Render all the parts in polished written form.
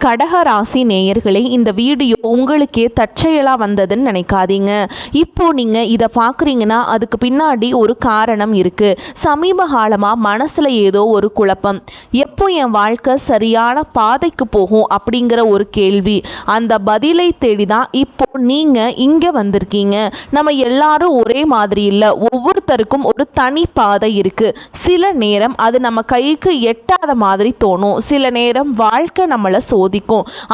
கடக ராசி நேயர்களே, இந்த வீடியோ உங்களுக்கே தற்செயலாக வந்ததுன்னு நினைக்காதீங்க. இப்போ நீங்கள் இதை பார்க்குறீங்கன்னா அதுக்கு பின்னாடி ஒரு காரணம் இருக்குது. சமீப காலமாக மனசில் ஏதோ ஒரு குழப்பம், எப்போ என் வாழ்க்கை சரியான பாதைக்கு போகும் அப்படிங்கிற ஒரு கேள்வி. அந்த பதிலை தேடி தான் இப்போ நீங்கள் இங்கே வந்திருக்கீங்க. நம்ம எல்லாரும் ஒரே மாதிரி இல்லை, ஒவ்வொருத்தருக்கும் ஒரு தனி பாதை இருக்குது. சில நேரம் அது நம்ம கைக்கு எட்டாத மாதிரி தோணும், சில நேரம் வாழ்க்கை நம்மளை சோதிக்கும்.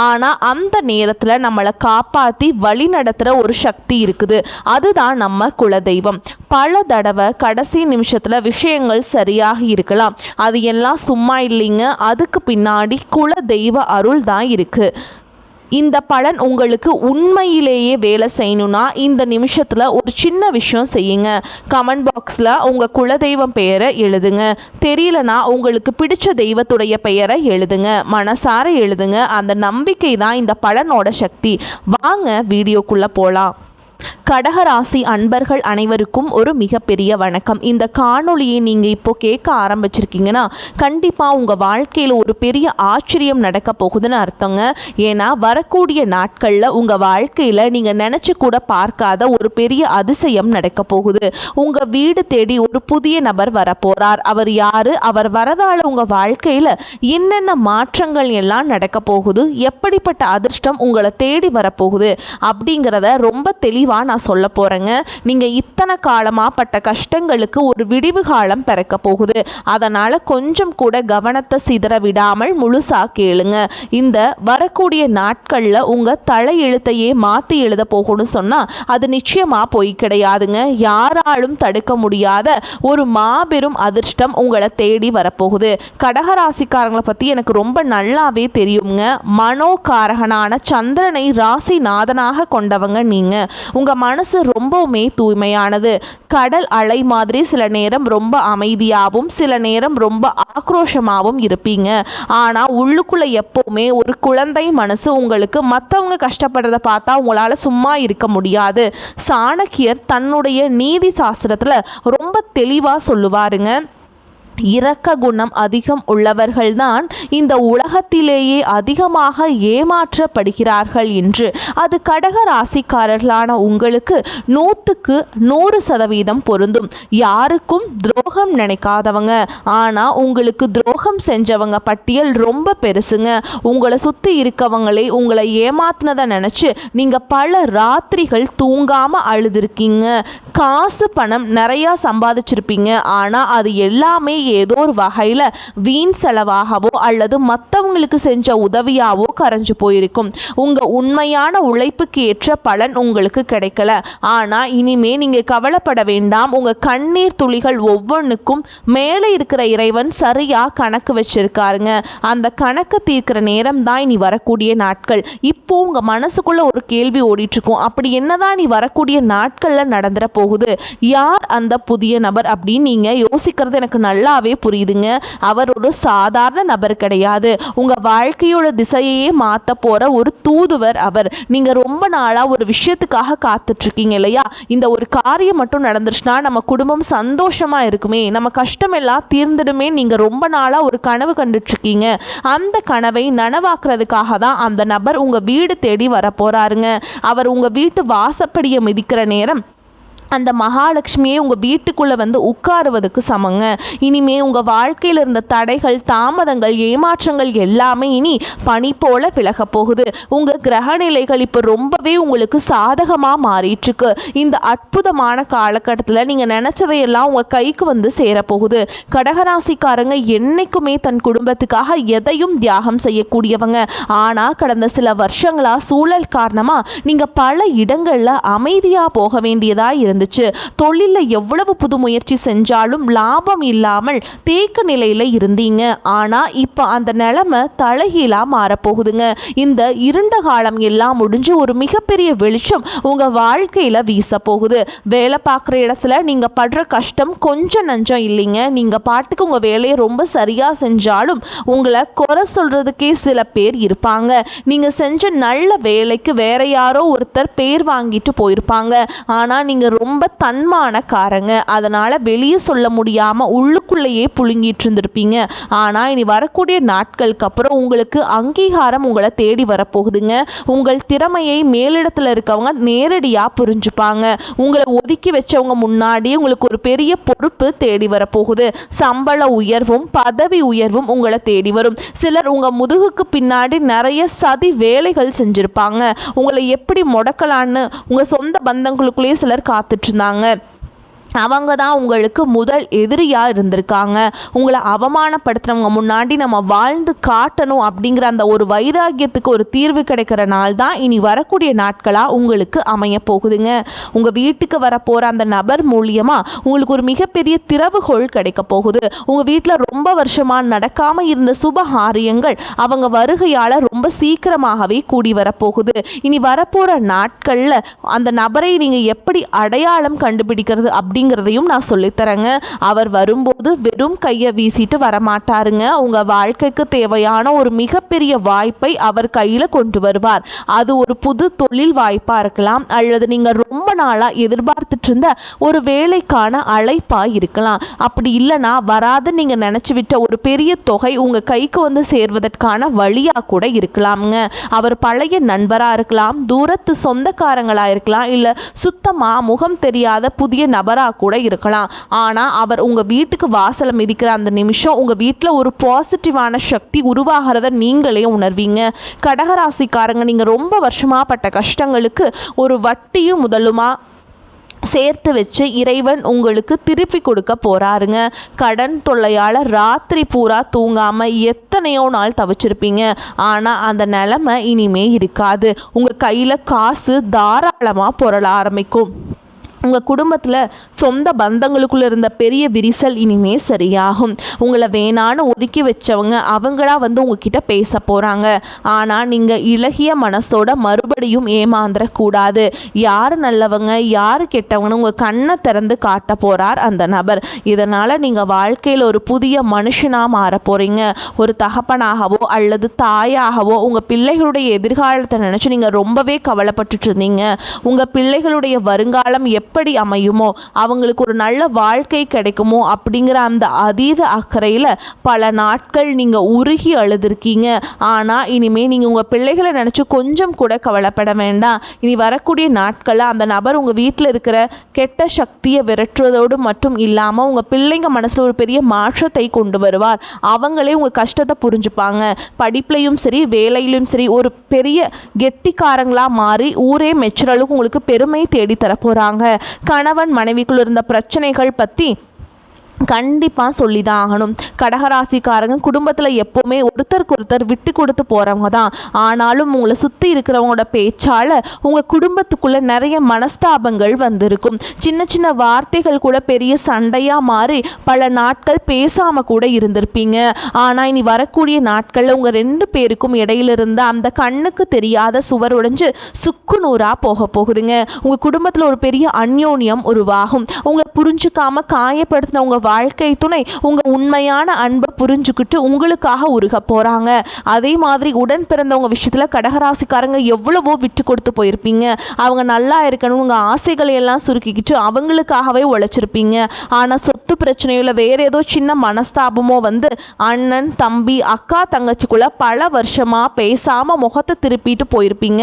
ஆனால் அந்த நேரத்தில் நம்மளை காப்பாற்றி வழி நடத்துகிற ஒரு சக்தி இருக்குது. அதுதான் நம்ம குலதெய்வம். பல தடவை கடைசி நிமிஷத்தில் விஷயங்கள் சரியாக இருக்கலாம், அது எல்லாம் சும்மா இல்லைங்க. அதுக்கு பின்னாடி குலதெய்வ அருள் தான் இருக்குது. இந்த பலன் உங்களுக்கு உண்மையிலேயே வேலை செய்யணும்னா இந்த நிமிஷத்தில் ஒரு சின்ன விஷயம் செய்யுங்க. கமெண்ட் பாக்ஸில் உங்கள் குலதெய்வம் பெயரை எழுதுங்க. தெரியலனா உங்களுக்கு பிடிச்ச தெய்வத்துடைய பெயரை எழுதுங்க. மனசார எழுதுங்க. அந்த நம்பிக்கை தான் இந்த பலனோட சக்தி. வாங்க வீடியோக்குள்ளே போகலாம். கடகராசி அன்பர்கள் அனைவருக்கும் ஒரு மிகப்பெரிய வணக்கம். இந்த காணொளியை நீங்கள் இப்போ கேட்க ஆரம்பிச்சிருக்கீங்கன்னா கண்டிப்பாக உங்கள் வாழ்க்கையில் ஒரு பெரிய ஆச்சரியம் நடக்க போகுதுன்னு அர்த்தங்க. ஏன்னா வரக்கூடிய நாட்களில் உங்கள் வாழ்க்கையில் நீங்கள் நினச்சி கூட பார்க்காத ஒரு பெரிய அதிசயம் நடக்க போகுது. உங்கள் வீடு தேடி ஒரு புதிய நபர் வரப்போகிறார். அவர் யார்? அவர் வரதால் உங்கள் வாழ்க்கையில் என்னென்ன மாற்றங்கள் எல்லாம் நடக்க போகுது, எப்படிப்பட்ட அதிர்ஷ்டம் உங்களை தேடி வரப்போகுது அப்படிங்கிறத ரொம்ப தெளிவாக நான் சொல்ல போகிறேங்க. நீங்கள் இத்தனை காலமாக பட்ட கஷ்டங்களுக்கு ஒரு விடிவு காலம் பிறக்க போகுது. அதனால் கொஞ்சம் கூட கவனத்தை சிதற விடாமல் முழுசாக கேளுங்க. இந்த வரக்கூடிய நாட்களில் உங்கள் தலையெழுத்தையே மாற்றி எழுத போகணும்னு சொன்னால் அது நிச்சயமாக போய் கிடையாதுங்க. யாராலும் தடுக்க முடியாத ஒரு மாபெரும் அதிர்ஷ்டம் உங்களை தேடி வரப்போகுது. கடகராசிக்காரங்களை பற்றி எனக்கு ரொம்ப நல்லாவே தெரியுங்க. மனோகாரகனான சந்திரனை ராசிநாதனாக கொண்டவங்க நீங்கள். உங்கள் மனசு ரொம்பவுமே தூய்மையானது. கடல் அலை மாதிரி சில நேரம் ரொம்ப அமைதியாகவும் சில நேரம் ரொம்ப ஆக்ரோஷமாகவும் இருப்பீங்க. ஆனால் உள்ளுக்குள்ளே எப்போவுமே ஒரு குழந்தை மனசு. உங்களுக்கு மற்றவங்க கஷ்டப்படுறதை பார்த்தா உங்களால் சும்மா இருக்க முடியாது. சாணக்கியர் தன்னுடைய நீதி சாஸ்திரத்தில் ரொம்ப தெளிவாக சொல்லுவாருங்க. இரக்க குணம் அதிகம் உள்ளவர்கள்தான் இந்த உலகத்திலேயே அதிகமாக ஏமாற்றப்படுகிறார்கள் என்று. அது கடக ராசிக்காரர்களான உங்களுக்கு 100% பொருந்தும். யாருக்கும் துரோகம் நினைக்காதவங்க, ஆனால் உங்களுக்கு துரோகம் செஞ்சவங்க பட்டியல் ரொம்ப பெருசுங்க. உங்களை சுற்றி இருக்கவங்களே உங்களை ஏமாத்தினதை நினச்சி நீங்கள் பல ராத்திரிகள் தூங்காமல் அழுதுருக்கீங்க. காசு பணம் நிறையா சம்பாதிச்சிருப்பீங்க, ஆனால் அது எல்லாமே ஏதோ ஒரு வகையில் வீண் செலவாகவோ அல்லது மற்றவங்களுக்கு செஞ்ச உதவியாவோ கரைஞ்சு போயிருக்கும். உங்கள் உண்மையான உழைப்புக்கு ஏற்ற பலன் உங்களுக்கு கிடைக்கல. ஆனால் இனிமே நீங்கள் கவலைப்பட வேண்டாம். உங்கள் கண்ணீர் துளிகள் ஒவ்வொன்றுக்கும் மேலே இருக்கிற இறைவன் சரியாக கணக்கு வச்சிருக்காருங்க. அந்த கணக்கு தீர்க்கிற நேரம் தான் இனி வரக்கூடிய நாட்கள். இப்போ உங்கள் மனசுக்குள்ள ஒரு கேள்வி ஓடிட்டுருக்கும், அப்படி என்னதான் நீ வரக்கூடிய நாட்களில் நடந்துட போகுது? யார் அந்த புதிய நபர் அப்படின்னு நீங்கள் யோசிக்கிறது எனக்கு நல்லாவே புரியுதுங்க. அவர் ஒரு சாதாரண நபர் கிடையாது. உங்கள் வாழ்க்கையோட திசையையே மாற்ற போகிற ஒரு தூதுவர் அவர். நீங்கள் ரொம்ப நாளாக ஒரு விஷயத்துக்காக காத்துட்ருக்கீங்க இல்லையா? இந்த ஒரு காரியம் மட்டும் நடந்துருச்சுன்னா நம்ம குடும்பம் சந்தோஷமாக இருக்குமே, நம்ம கஷ்டம் எல்லாம் தீர்ந்துடுமே. நீங்கள் ரொம்ப நாளாக ஒரு கனவு கண்டுட்ருக்கீங்க. அந்த கனவை நனவாக்குறதுக்காக தான் அந்த நபர் உங்கள் வீடு தேடி வர போகிறாருங்க. அவர் உங்கள் வீட்டு வாசப்படியை மிதிக்கிற நேரம் அந்த மகாலட்சுமியை உங்கள் வீட்டுக்குள்ளே வந்து உட்காருவதுக்கு சமங்க. இனிமே உங்கள் வாழ்க்கையில் இருந்த தடைகள், தாமதங்கள், ஏமாற்றங்கள் எல்லாமே இனி பனி போல விலக போகுது. உங்கள் கிரகநிலைகள் இப்போ ரொம்பவே உங்களுக்கு சாதகமாக மாறிட்டுருக்கு. இந்த அற்புதமான காலகட்டத்தில் நீங்கள் நினச்சதையெல்லாம் உங்கள் கைக்கு வந்து சேரப்போகுது. கடகராசிக்காரங்க என்றைக்குமே தன் குடும்பத்துக்காக எதையும் தியாகம் செய்யக்கூடியவங்க. ஆனால் கடந்த சில வருஷங்களாக சூழல் காரணமாக நீங்கள் பல இடங்களில் அமைதியாக போக வேண்டியதாக இருந்துச்சு. தொழிலில் எவ்வளவு புது முயற்சி செஞ்சாலும் லாபம் இல்லாமல் தேக்க நிலையில் இருந்தீங்க. ஆனால் இப்போ அந்த நிலைமை தலைகீழாக மாறப்போகுதுங்க. இந்த இருண்ட காலம் எல்லாம் முடிஞ்சு ஒரு மிகப்பெரிய வெளிச்சம் உங்கள் வாழ்க்கையில் வீச போகுது. வேலை பார்க்குற இடத்துல நீங்கள் படுற கஷ்டம் கொஞ்சம் நஞ்சம் இல்லைங்க. நீங்கள் பாட்டுக்கு உங்கள் வேலையை ரொம்ப சரியாக செஞ்சாலும் உங்களை குறை சொல்கிறதுக்கே சில பேர் இருப்பாங்க. நீங்கள் செஞ்ச நல்ல வேலைக்கு வேற யாரோ ஒருத்தர் பேர் வாங்கிட்டு போயிருப்பாங்க. ஆனால் நீங்கள் ரொம்ப தன்மானக்காரங்க, அதனால் வெளியே சொல்ல முடியாமல் உள்ளுக்குள்ளேயே புழுங்கிட்டு இருந்திருப்பீங்க. ஆனால் இனி வரக்கூடிய நாட்களுக்கு அப்புறம் உங்களுக்கு அங்கீகாரம் உங்களை தேடி வரப்போகுதுங்க. உங்கள் திறமையை மேலிடத்தில் இருக்கவங்க நேரடியாக புரிஞ்சுப்பாங்க. உங்களை ஒதுக்கி வச்சவங்க முன்னாடி உங்களுக்கு ஒரு பெரிய பொறுப்பு தேடி வரப்போகுது. சம்பள உயர்வும் பதவி உயர்வும் உங்களை தேடி வரும். சிலர் உங்கள் முதுகுக்கு பின்னாடி நிறைய சதி வேலைகள் செஞ்சுருப்பாங்க. உங்களை எப்படி முடக்கலான்னு உங்கள் சொந்த பந்தங்களுக்குள்ளேயே சிலர் காத்துட்டு இருந்தாங்க. அவங்க தான் உங்களுக்கு முதல் எதிரியாக இருந்திருக்காங்க. உங்களை அவமானப்படுத்துகிறவங்க முன்னாடி நம்ம வாழ்ந்து காட்டணும் அப்படிங்கிற அந்த ஒரு வைராக்கியத்துக்கு ஒரு தீர்வு கிடைக்கிற நாள் தான் இனி வரக்கூடிய நாட்களாக உங்களுக்கு அமைய போகுதுங்க. உங்கள் வீட்டுக்கு வரப்போகிற அந்த நபர் மூலியமாக உங்களுக்கு ஒரு மிகப்பெரிய திறவுகோள் கிடைக்க போகுது. உங்கள் வீட்டில் ரொம்ப வருஷமாக நடக்காமல் இருந்த சுபகாரியங்கள் அவங்க வருகையால் ரொம்ப சீக்கிரமாகவே கூடி வரப்போகுது. இனி வரப்போகிற நாட்களில் அந்த நபரை நீங்கள் எப்படி அடையாளம் கண்டுபிடிக்கிறது அப்படிங்கிறதையும் நான் சொல்லித்தரேங்க. அவர் வரும்போது வெறும் கையை வீசிட்டு வரமாட்டாருங்க. உங்கள் வாழ்க்கைக்கு தேவையான ஒரு மிகப்பெரிய வாய்ப்பை அவர் கையில் கொண்டு வருவார். அது ஒரு புது தொழில் வாய்ப்பாக இருக்கலாம், அல்லது நீங்கள் ரொம்ப நாளாக எதிர்பார்த்துட்டு இருந்த ஒரு வேலைக்கான அழைப்பாக இருக்கலாம். அப்படி இல்லைனா வராது நீங்கள் நினச்சி விட்ட ஒரு பெரிய தொகை உங்கள் கைக்கு வந்து சேர்வதற்கான வழியாக கூட இருக்கலாம்ங்க. அவர் பழைய நண்பராக இருக்கலாம், தூரத்து சொந்தக்காரங்களாக இருக்கலாம், இல்லை சுத்தமாக முகம் தெரியாத புதிய நபராக கூட இருக்கலாம். ஆனால் அவர் உங்கள் வீட்டுக்கு வாசலை மிதிக்கிற அந்த நிமிஷம் உங்கள் வீட்டில் ஒரு பாசிட்டிவான சக்தி உருவாகிறத நீங்களே உணர்வீங்க. கடகராசிக்காரங்க, நீங்கள் ரொம்ப வருஷமாக பட்ட கஷ்டங்களுக்கு ஒரு வட்டியும் முதலுமா சேர்த்து வச்சு இறைவன் உங்களுக்கு திருப்பி கொடுக்க போகிறாருங்க. கடன் தொல்லையால் ராத்திரி பூரா தூங்காமல் எத்தனையோ நாள் தவிச்சிருப்பீங்க. ஆனால் அந்த நிலைமை இனிமே இருக்காது. உங்கள் கையில் காசு தாராளமாக புரள ஆரம்பிக்கும். உங்கள் குடும்பத்தில் சொந்த பந்தங்களுக்குள்ளே இருந்த பெரிய விரிசல் இனிமே சரியாகும். உங்களை வேணான்னு ஒதுக்கி வச்சவங்க அவங்களா வந்து உங்ககிட்ட பேச போகிறாங்க. ஆனால் நீங்கள் இளகிய மனசோட மறுபடியும் ஏமாந்துடக்கூடாது. யார் நல்லவங்க யார் கெட்டவங்கன்னு உங்கள் கண்ணை திறந்து காட்ட போகிறார் அந்த நபர். இதனால் நீங்கள் வாழ்க்கையில் ஒரு புதிய மனுஷனாக மாற போகிறீங்க. ஒரு தகப்பனாகவோ அல்லது தாயாகவோ உங்கள் பிள்ளைகளுடைய எதிர்காலத்தை நினச்சி நீங்கள் ரொம்பவே கவலைப்பட்டுட்டு இருந்தீங்க. உங்கள் பிள்ளைகளுடைய வருங்காலம் எப்படி அமையுமோ, அவங்களுக்கு ஒரு நல்ல வாழ்க்கை கிடைக்குமோ அப்படிங்கிற அந்த அதீத அக்கறையில் பல நாட்கள் நீங்கள் உருகி அழுதுருக்கீங்க. ஆனால் இனிமேல் நீங்கள் உங்கள் பிள்ளைகளை நினச்சி கொஞ்சம் கூட கவலைப்பட வேண்டாம். இனி வரக்கூடிய நாட்களில் அந்த நபர் உங்கள் வீட்டில் இருக்கிற கெட்ட சக்தியை விரட்டுவதோடு மட்டும் இல்லாமல் உங்கள் பிள்ளைங்க மனசில் ஒரு பெரிய மாற்றத்தை கொண்டு வருவார். அவங்களே உங்கள் கஷ்டத்தை புரிஞ்சுப்பாங்க. படிப்புலையும் சரி வேலையிலும் சரி ஒரு பெரிய கெட்டிக்காரங்களாக மாறி ஊரே மெச்சுறளவுக்கு உங்களுக்கு பெருமை தேடித்தர போகிறாங்க. கணவன் மனைவிக்குள்ள இருந்த பிரச்சனைகள் பற்றி கண்டிப்பாக சொல்லி தான் ஆகணும். கடகராசிக்காரங்க குடும்பத்தில் எப்போவுமே ஒருத்தருக்கு ஒருத்தர் விட்டு கொடுத்து போகிறவங்க தான். ஆனாலும் உங்களை சுற்றி இருக்கிறவங்களோட பேச்சால் உங்கள் குடும்பத்துக்குள்ளே நிறைய மனஸ்தாபங்கள் வந்திருக்கும். சின்ன சின்ன வார்த்தைகள் கூட பெரிய சண்டையாக மாறி பல நாட்கள் பேசாமல் கூட இருந்திருப்பீங்க. ஆனால் இனி வரக்கூடிய நாட்களில் உங்கள் 2 பேருக்கும் இடையில இருந்த அந்த கண்ணுக்கு தெரியாத சுவர் உடைஞ்சு சுக்கு நூறாக போக போகுதுங்க. உங்கள் குடும்பத்தில் ஒரு பெரிய அந்யோன்யம் உருவாகும். உங்களை புரிஞ்சுக்காம காயப்படுத்தின உங்கள் வாழ்க்கை துணை உங்க உண்மையான அன்பை புரிஞ்சுக்கிட்டு உங்களுக்காக உருக போறாங்க. அதே மாதிரி உடன் பிறந்தவங்க விஷயத்துல கடகராசிக்காரங்க எவ்வளவோ விட்டு கொடுத்து போயிருப்பீங்க. அவங்க நல்லா இருக்கணும் உங்க ஆசைகளை எல்லாம் சுருக்கிக்கிட்டு அவங்களுக்காகவே உழைச்சிருப்பீங்க. ஆனா சொத்து பிரச்சனையில வேற ஏதோ சின்ன மனஸ்தாபமோ வந்து அண்ணன் தம்பி அக்கா தங்கச்சிக்குள்ள பல வருஷமா பேசாம முகத்தை திருப்பிட்டு போயிருப்பீங்க.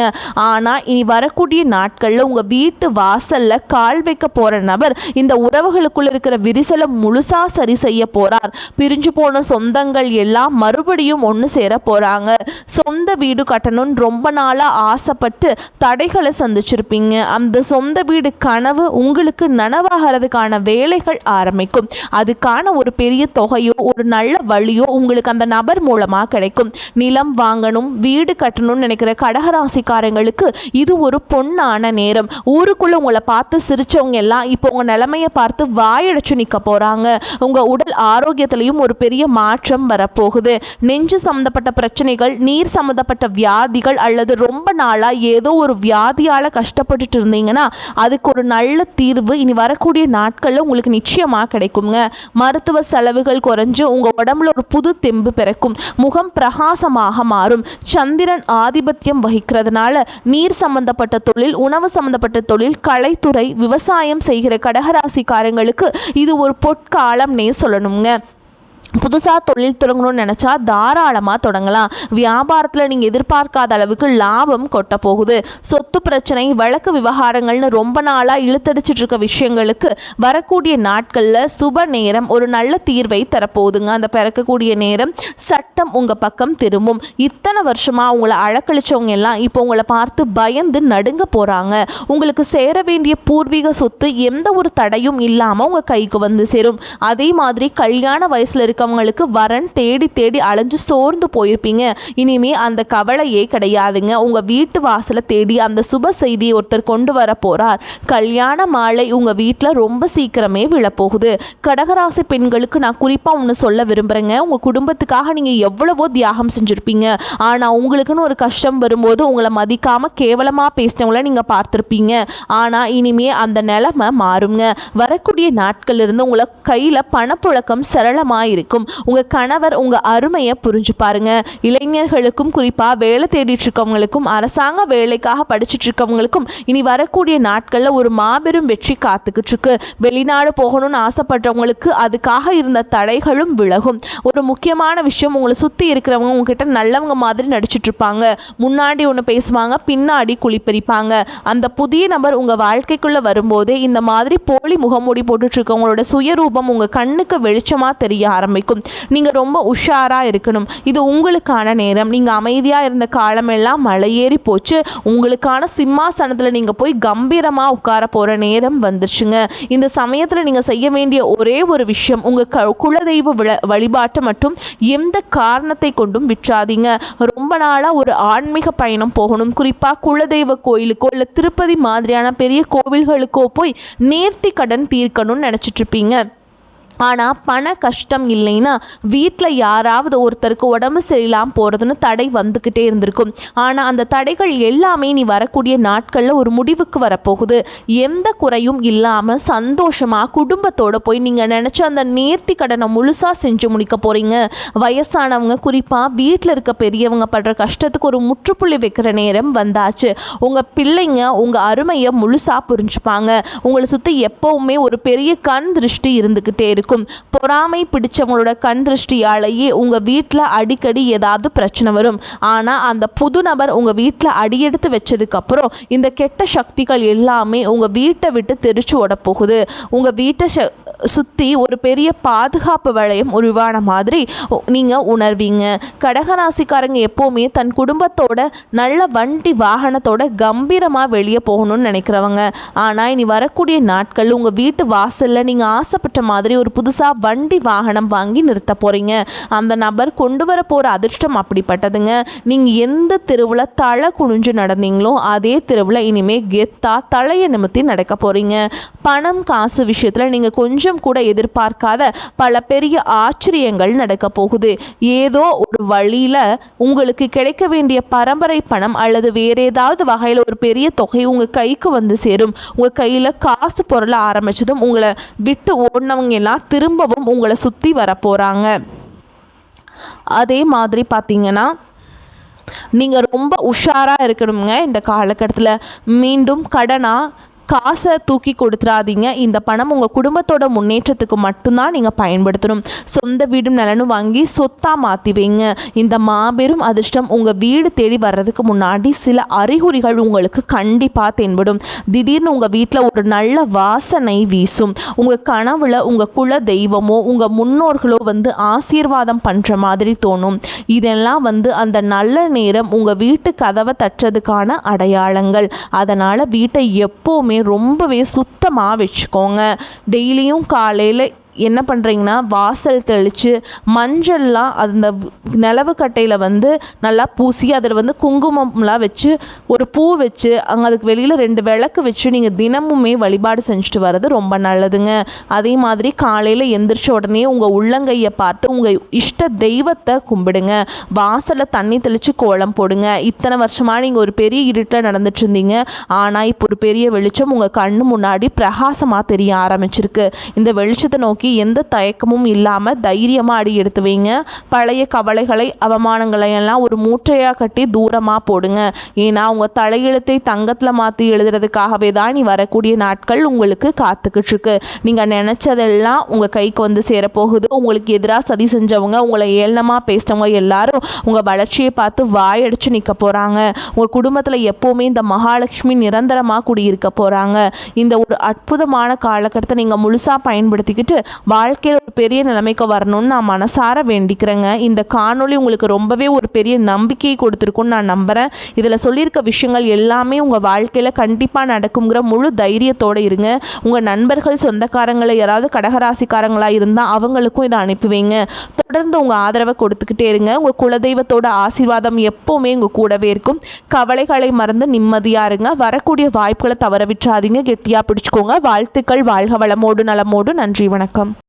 ஆனா இனி வரக்கூடிய நாட்கள்ல உங்க வீட்டு வாசல்ல கால் வைக்க போற நபர் இந்த உறவுகளுக்குள்ள இருக்கிற விரிசலை முழுசா சரி செய்ய போறார். பிரிஞ்சு போன சொந்தங்கள் எல்லாம் மறுபடியும் ஒன்று சேர போறாங்க. சொந்த வீடு கட்டணும்னு ரொம்ப நாளா ஆசைப்பட்டு தடைகளை சந்திச்சிருப்பீங்க. அந்த சொந்த வீடு கனவு உங்களுக்கு நனவாகிறதுக்கான வேலைகள் ஆரம்பிக்கும். அதுக்கான ஒரு பெரிய தொகையோ ஒரு நல்ல வழியோ உங்களுக்கு அந்த நபர் மூலமா கிடைக்கும். நிலம் வாங்கணும் வீடு கட்டணும்னு நினைக்கிற கடகராசிக்காரங்களுக்கு இது ஒரு பொன்னான நேரம். ஊருக்குள்ள உங்களை பார்த்து சிரிச்சவங்க எல்லாம் இப்போ உங்க நிலைமையை பார்த்து வாயடைச்சு நிற்க போறாங்க. உங்கள் உடல் ஆரோக்கியத்திலையும் ஒரு பெரிய மாற்றம் வரப்போகுது. நெஞ்சு சம்மந்தப்பட்ட பிரச்சனைகள், நீர் சம்மந்தப்பட்ட வியாதிகள் அல்லது ரொம்ப நாளாக ஏதோ ஒரு வியாதியால் கஷ்டப்பட்டுட்டு இருந்தீங்கன்னா அதுக்கு ஒரு நல்ல தீர்வு இனி வரக்கூடிய நாட்களில் உங்களுக்கு நிச்சயமாக கிடைக்குங்க. மருத்துவ செலவுகள் குறைஞ்சு உங்கள் உடம்புல ஒரு புது தெம்பு பிறக்கும். முகம் பிரகாசமாக மாறும். சந்திரன் ஆதிபத்தியம் வகிக்கிறதுனால நீர் சம்பந்தப்பட்ட தொழில், உணவு சம்பந்தப்பட்ட தொழில், கலைத்துறை, விவசாயம் செய்கிற கடகராசிக்காரங்களுக்கு இது ஒரு பொற்காலம்னே சொல்லணுங்க. புதுசாக தொழில் தொடங்கணும்னு நினச்சா தாராளமாக தொடங்கலாம். வியாபாரத்தில் நீங்கள் எதிர்பார்க்காத அளவுக்கு லாபம் கொட்ட போகுது. சொத்து பிரச்சனை, வழக்கு விவகாரங்கள்னு ரொம்ப நாளாக இழுத்தடிச்சிட்டு இருக்க விஷயங்களுக்கு வரக்கூடிய நாட்களில் சுப நேரம் ஒரு நல்ல தீர்வை தரப்போகுதுங்க. அந்த பிறக்கக்கூடிய நேரம் சட்டம் உங்கள் பக்கம் திரும்பும். இத்தனை வருஷமாக உங்களை அழக்களிச்சவங்க எல்லாம் இப்போ உங்களை பார்த்து பயந்து நடுங்க போகிறாங்க. உங்களுக்கு சேர வேண்டிய பூர்வீக சொத்து எந்த ஒரு தடையும் இல்லாமல் உங்கள் கைக்கு வந்து சேரும். அதே மாதிரி கல்யாண வயசில் இருக்கவங்களுக்கு வரன் தேடி தேடி அலைஞ்சு சோர்ந்து போயிருப்பீங்க. இனிமே அந்த கவலையே கிடையாதுங்க. உங்க வீட்டு வாசலை தேடி அந்த சுப செய்தியை ஒருத்தர் கொண்டு வர போறார். கல்யாண மாலை உங்க வீட்டில் ரொம்ப சீக்கிரமே விழப்போகுது. கடகராசி பெண்களுக்கு நான் குறிப்பா ஒன்று சொல்ல விரும்புறேங்க. உங்க குடும்பத்துக்காக நீங்க எவ்வளவோ தியாகம் செஞ்சிருப்பீங்க. ஆனா உங்களுக்குன்னு ஒரு கஷ்டம் வரும்போது உங்களை மதிக்காம கேவலமா பேசினவங்கள நீங்க பார்த்திருப்பீங்க. ஆனா இனிமே அந்த நிலைமை மாறுங்க. வரக்கூடிய நாட்கள் இருந்து உங்களை கையில பணப்புழக்கம் சரளமாக இருக்கும். உங்கள் கணவர் உங்கள் அருமையை புரிஞ்சு பாருங்க. இளைஞர்களுக்கும் குறிப்பாக வேலை தேடிட்டு இருக்கவங்களுக்கும் அரசாங்க வேலைக்காக படிச்சுட்டு இருக்கவங்களுக்கும் இனி வரக்கூடிய நாட்களில் ஒரு மாபெரும் வெற்றி காத்துக்கிட்டு இருக்கு. வெளிநாடு போகணும்னு ஆசைப்படுறவங்களுக்கு அதுக்காக இருந்த தடைகளும் விலகும். ஒரு முக்கியமான விஷயம், உங்களை சுற்றி இருக்கிறவங்க உங்ககிட்ட நல்லவங்க மாதிரி நடிச்சிட்டு இருப்பாங்க. முன்னாடி ஒன்று பேசுவாங்க, பின்னாடி குளிப்பறிப்பாங்க. அந்த புதிய நபர் உங்கள் வாழ்க்கைக்குள்ளே வரும்போது இந்த மாதிரி போலி முகமூடி போட்டுட்டு இருக்கவங்களோட சுயரூபம் உங்கள் கண்ணுக்கு வெளிச்சமாக தெரிய ஆரம்பிக்கும். நீங்க ரொம்ப உஷாரா இருக்கணும். இது உங்களுக்கான நேரம். நீங்க அமைதியா இருந்த காலமெல்லாம் மலையேறி போச்சு. உங்களுக்கான சிம்மாசனத்துல நீங்க போய் கம்பீரமா உட்கார போற நேரம் வந்துருச்சுங்க. இந்த சமயத்துல நீங்க செய்ய வேண்டிய ஒரே ஒரு விஷயம், உங்க குலதெய்வ வழிபாட்டை மட்டும் எந்த காரணத்தை கொண்டும் விற்றாதீங்க. ரொம்ப நாளா ஒரு ஆன்மீக பயணம் போகணும், குறிப்பா குலதெய்வ கோயிலுக்கோ இல்ல திருப்பதி மாதிரியான பெரிய கோவில்களுக்கோ போய் நேர்த்தி கடன் தீர்க்கணும்னு நினைச்சிட்டு இருப்பீங்க. ஆனால் பண கஷ்டம் இல்லைன்னா வீட்டில் யாராவது ஒருத்தருக்கு உடம்பு சரியில்லாமல் போகிறதுன்னு தடை வந்துக்கிட்டே இருந்திருக்கும். ஆனால் அந்த தடைகள் எல்லாமே நீ வரக்கூடிய நாட்களில் ஒரு முடிவுக்கு வரப்போகுது. எந்த குறையும் இல்லாமல் சந்தோஷமாக குடும்பத்தோடு போய் நீங்கள் நினச்ச அந்த நேர்த்தி கடனை முழுசாக செஞ்சு முடிக்க போகிறீங்க. வயசானவங்க, குறிப்பாக வீட்டில் இருக்க பெரியவங்க படுற கஷ்டத்துக்கு ஒரு முற்றுப்புள்ளி வைக்கிற நேரம் வந்தாச்சு. உங்கள் பிள்ளைங்க உங்கள் அருமையை முழுசாக புரிஞ்சுப்பாங்க. உங்களை சுற்றி எப்போவுமே ஒரு பெரிய கண் திருஷ்டி இருந்துக்கிட்டே இருக்கும். பொறாமை பிடிச்சவங்களோட கண் திருஷ்டியாலேயே உங்க வீட்டில் அடிக்கடி ஏதாவது பிரச்சனை வரும். ஆனால் அந்த புது நபர் உங்க வீட்டில் அடியெடுத்து வச்சதுக்கு அப்புறம் இந்த கெட்ட சக்திகள் எல்லாமே உங்க வீட்டை விட்டு தெரிச்சு ஓட போகுது. உங்க வீட்டை சுற்றி ஒரு பெரிய பாதுகாப்பு வளையம் உருவான மாதிரி நீங்கள் உணர்வீங்க. கடகராசிக்காரங்க எப்போவுமே தன் குடும்பத்தோட நல்ல வண்டி வாகனத்தோட கம்பீரமாக வெளியே போகணும்னு நினைக்கிறவங்க. ஆனால் இனி வரக்கூடிய நாட்கள் உங்கள் வீட்டு வாசலில் நீங்கள் ஆசைப்பட்ட மாதிரி ஒரு புதுசாக வண்டி வாகனம் வாங்கி நிறுத்த போகிறீங்க. அந்த நபர் கொண்டு வர போகிற அதிர்ஷ்டம் அப்படிப்பட்டதுங்க. நீங்கள் எந்த தெருவில் தலை குனிஞ்சு நடந்தீங்களோ அதே தெருவில் இனிமேல் கெத்தா தலையை நிமித்தி நடக்க போகிறீங்க. பணம் காசு விஷயத்தில் நீங்கள் கொஞ்சம் கூட எதிர்பார்க்காத பல பெரிய ஆச்சரியங்கள் நடக்க போகுது. ஏதோ ஒரு வழியில் உங்களுக்கு கிடைக்க வேண்டிய பரம்பரை பணம் அல்லது வேற ஏதாவது வகையில் ஒரு பெரிய தொகை உங்கள் கைக்கு வந்து சேரும். உங்கள் கையில் காசு பொருள ஆரம்பிச்சதும் உங்களை விட்டு ஓடினவங்க எல்லாம் திரும்பவும் உங்களை சுற்றி வர போகிறாங்க. அதே மாதிரி பார்த்தீங்கன்னா நீங்கள் ரொம்ப உஷாராக இருக்கணுங்க. இந்த காலகட்டத்தில் மீண்டும் கடனாக காசை தூக்கி கொடுத்துடாதீங்க. இந்த பணம் உங்கள் குடும்பத்தோட முன்னேற்றத்துக்கு மட்டும்தான் நீங்கள் பயன்படுத்தணும். சொந்த வீடும் நிலனும் வாங்கி சொத்தாக மாற்றி வைங்க. இந்த மாபெரும் அதிர்ஷ்டம் உங்கள் வீடு தேடி வர்றதுக்கு முன்னாடி சில அறிகுறிகள் உங்களுக்கு கண்டிப்பாக தென்படும். திடீர்னு உங்கள் வீட்டில் ஒரு நல்ல வாசனை வீசும். உங்கள் கனவுல உங்கள் குல தெய்வமோ உங்கள் முன்னோர்களோ வந்து ஆசீர்வாதம் பண்ணுற மாதிரி தோணும். இதெல்லாம் வந்து அந்த நல்ல நேரம் உங்கள் வீட்டு கதவை தட்டுறதுக்கான அடையாளங்கள். அதனால் வீட்டை எப்போவுமே ரொம்பவே சுத்தமாக வச்சுக்கோங்க. டெய்லியும் காலையில் என்ன பண்ணுறீங்கன்னா வாசல் தெளித்து மஞ்சள்லாம் அந்த நிலவு கட்டையில் வந்து நல்லா பூசி அதில் வந்து குங்குமம்லாம் வச்சு ஒரு பூ வச்சு அங்கே அதுக்கு வெளியில் 2 விளக்கு வச்சு நீங்கள் தினமுமே வழிபாடு செஞ்சுட்டு வர்றது ரொம்ப நல்லதுங்க. அதே மாதிரி காலையில் எந்திரிச்ச உடனே உங்கள் உள்ளங்கையை பார்த்து உங்கள் இஷ்ட தெய்வத்தை கும்பிடுங்க. வாசலில் தண்ணி தெளித்து கோலம் போடுங்க. இத்தனை வருஷமாக நீங்கள் ஒரு பெரிய இருட்டில் நடந்துட்டு இருந்தீங்க, ஆனால் இப்போ ஒரு பெரிய வெளிச்சம் உங்கள் கண்ணு முன்னாடி பிரகாசமாக தெரிய ஆரம்பிச்சிருக்கு. இந்த வெளிச்சத்தை நோக்கி எந்த தயக்கமும் இல்லாமல் தைரியமாக அடி எடுத்து வைங்க. பழைய கவலைகளை அவமானங்களை எல்லாம் ஒரு மூட்டையாக கட்டி தூரமாக போடுங்க. ஏன்னா உங்கள் தலையெழுத்தை தங்கத்தில் மாற்றி எழுதுறதுக்காகவே தான் நீ வரக்கூடிய நாட்கள் உங்களுக்கு காத்துக்கிட்டு இருக்கு. நீங்கள் நினச்சதெல்லாம் உங்கள் கைக்கு வந்து சேரப்போகுது. உங்களுக்கு எதிராக சதி செஞ்சவங்க, உங்களை ஏளனமாக பேசினவங்க எல்லாரும் உங்கள் வளர்ச்சியை பார்த்து வாயடிச்சு நிற்க போகிறாங்க. உங்கள் குடும்பத்தில் எப்போவுமே இந்த மகாலட்சுமி நிரந்தரமாக குடியிருக்க போகிறாங்க. இந்த ஒரு அற்புதமான காலகட்டத்தை நீங்கள் முழுசாக பயன்படுத்திக்கிட்டு வாழ்க்கையில் ஒரு பெரிய நிலைமைக்கு வரணும்னு நான் மனசார வேண்டிக்கிறேங்க. இந்த காணொளி உங்களுக்கு ரொம்பவே ஒரு பெரிய நம்பிக்கையை கொடுத்துருக்குன்னு நான் நம்புகிறேன். இதில் சொல்லியிருக்க விஷயங்கள் எல்லாமே உங்கள் வாழ்க்கையில் கண்டிப்பாக நடக்குங்கிற முழு தைரியத்தோடு இருங்க. உங்கள் நண்பர்கள் சொந்தக்காரங்களை யாராவது கடகராசிக்காரங்களாக இருந்தால் அவங்களுக்கும் இதை அனுப்பி வைங்க. தொடர்ந்து உங்கள் ஆதரவை கொடுத்துக்கிட்டே இருங்க. உங்கள் குலதெய்வத்தோட ஆசீர்வாதம் எப்போவுமே உங்கள் கூடவே இருக்கும். கவலைகளை மறந்து நிம்மதியாக இருங்க. வரக்கூடிய வாய்ப்புகளை தவற விட்டுறாதீங்க. கெட்டியாக பிடிச்சிக்கோங்க. வாழ்த்துக்கள். வாழ்க வளமோடு நலமோடு. நன்றி, வணக்கம்.